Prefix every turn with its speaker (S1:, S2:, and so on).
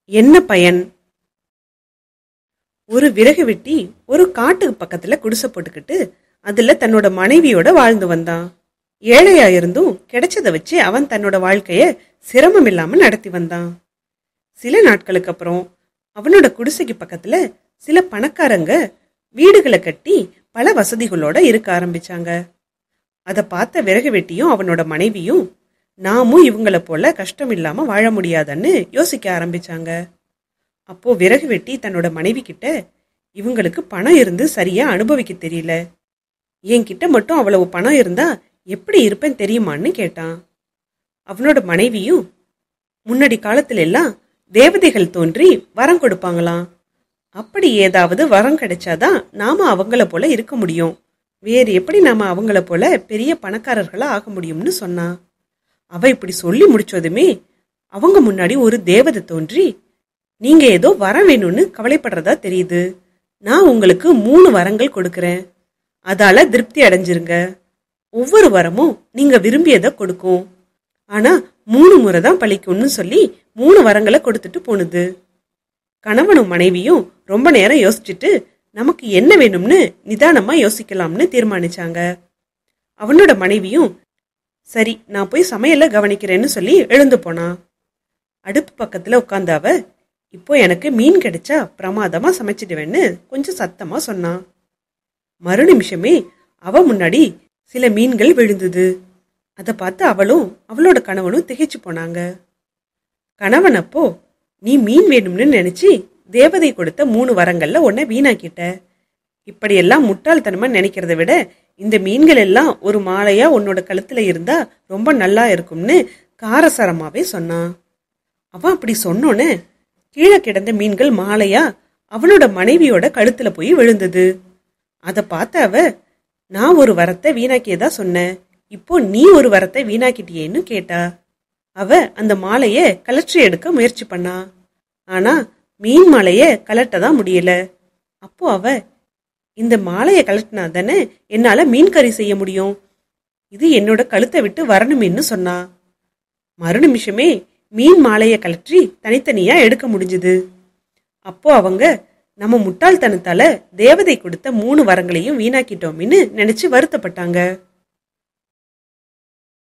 S1: என்ன பயன்? ஒரு விறகு வெட்டி ஒரு காட்டுக்கு பக்கத்துல குடிசை போட்டுக்கிட்டு அதுல தன்னோட மனைவியோட வாழ்ந்து வந்தான். ஏழையா இருந்தும் கிடைச்சதை வச்சு அவன் தன்னோட வாழ்க்கைய சிரமம் இல்லாம நடத்தி வந்தான். சில நாட்களுக்கு அப்புறம் அவனோட குடிசைக்கு பக்கத்துல சில பணக்காரங்க வீடுகளை கட்டி பல வசதிகளோட இருக்க ஆரம்பிச்சாங்க. அதை பார்த்த விறகு வெட்டியும் அவனோட மனைவியும் நாமும் இவங்களை போல கஷ்டம் இல்லாம வாழ முடியாதுன்னு யோசிக்க ஆரம்பிச்சாங்க. அப்போ விறகு வெட்டி தன்னோட மனைவி கிட்ட, இவங்களுக்கு பணம் இருந்து சரியா அனுபவிக்க தெரியல, என்கிட்ட மட்டும் அவ்வளவு பணம் இருந்தா எப்படி இருப்பேன் தெரியுமான்னு கேட்டான். அவனோட மனைவியும், முன்னாடி காலத்துல எல்லாம் தேவதைகள் தோன்றி வரம் கொடுப்பாங்களாம், அப்படி ஏதாவது வரம் கிடைச்சாதான் நாம அவங்கள போல இருக்க முடியும், வேறு எப்படி நாம அவங்கள போல பெரிய பணக்காரர்களா ஆக முடியும்னு சொன்னான். அவ இப்படி சொல்லி முடிச்சதுமே அவங்க முன்னாடி ஒரு தேவதை தோன்றி, நீங்க ஏதோ வரம் வேணும்னு கவலைப்படுறதா தெரியுது, நான் உங்களுக்கு 3 வரங்கள் கொடுக்கறேன், அதால திருப்தி அடைஞ்சிருங்க, ஒவ்வொரு வரமும் நீங்க விரும்பியதை கொடுக்கும், ஆனா 3 முறை தான் பழிக்கும்னு சொல்லி 3 வரங்களை கொடுத்துட்டு போனுது. கணவனும் மனைவியும் ரொம்ப நேரம் யோசிச்சுட்டு நமக்கு என்ன வேணும்னு நிதானமா யோசிக்கலாம்னு தீர்மானிச்சாங்க. அவனோட மனைவியும், சரி நான் போய் சமையல கவனிக்கிறேன்னு சொல்லி எழுந்து போனான். அடுப்பு பக்கத்துல உட்கார்ந்த அவ, இப்போ எனக்கு மீன் கிடைச்சா பிரமாதமா சமைச்சிடுவேன்னு கொஞ்சம் சத்தமா சொன்னான். மறு நிமிஷமே அவ முன்னாடி சில மீன்கள் விழுந்தது. அதை பார்த்து அவளும் அவளோட கணவனும் திகைச்சு போனாங்க. கணவன் அப்போ, நீ மீன் வேணும்னு நினைச்சு தேவதை கொடுத்த 3 வரங்கள்ல ஒன்ன வீணாக்கிட்ட, இப்படியெல்லாம் முட்டாள்தனமா நினைக்கிறத விட இந்த மீன்கள் எல்லாம் ஒரு மாலையா உன்னோட கழுத்துல இருந்தா ரொம்ப நல்லா இருக்கும்னு காரசாரமாவே சொன்னான். அவன் அப்படி சொன்னோன்னு கீழே கிடந்த மீன்கள் மாலையா அவனோட மனைவியோட கழுத்துல போய் விழுந்தது. அதை பார்த்த அவ, நான் ஒரு வரத்தை வீணாக்கியதா சொன்னேன், இப்போ நீ ஒரு வரத்தை வீணாக்கிட்டியேன்னு கேட்டா. அவ அந்த மாலைய கலற்றி எடுக்க முயற்சி பண்ணா, ஆனா மீன் மாலைய கலட்டதான் முடியல. அப்போ அவ, இந்த மாலைய கலட்டினா தானே என்னால மீன் கறி செய்ய முடியும், இது என்னோட கழுத்தை விட்டு வரணுமேன்னு சொன்னா. மறு நிமிஷமே மீன் மாலைய கலற்றி தனித்தனியா எடுக்க முடிஞ்சது. அப்போ அவங்க, நம்ம முட்டாள்தனத்தால தேவதை கொடுத்த 3 வரங்களையும் வீணாக்கிட்டோம்னு நினைச்சு வருத்தப்பட்டாங்க.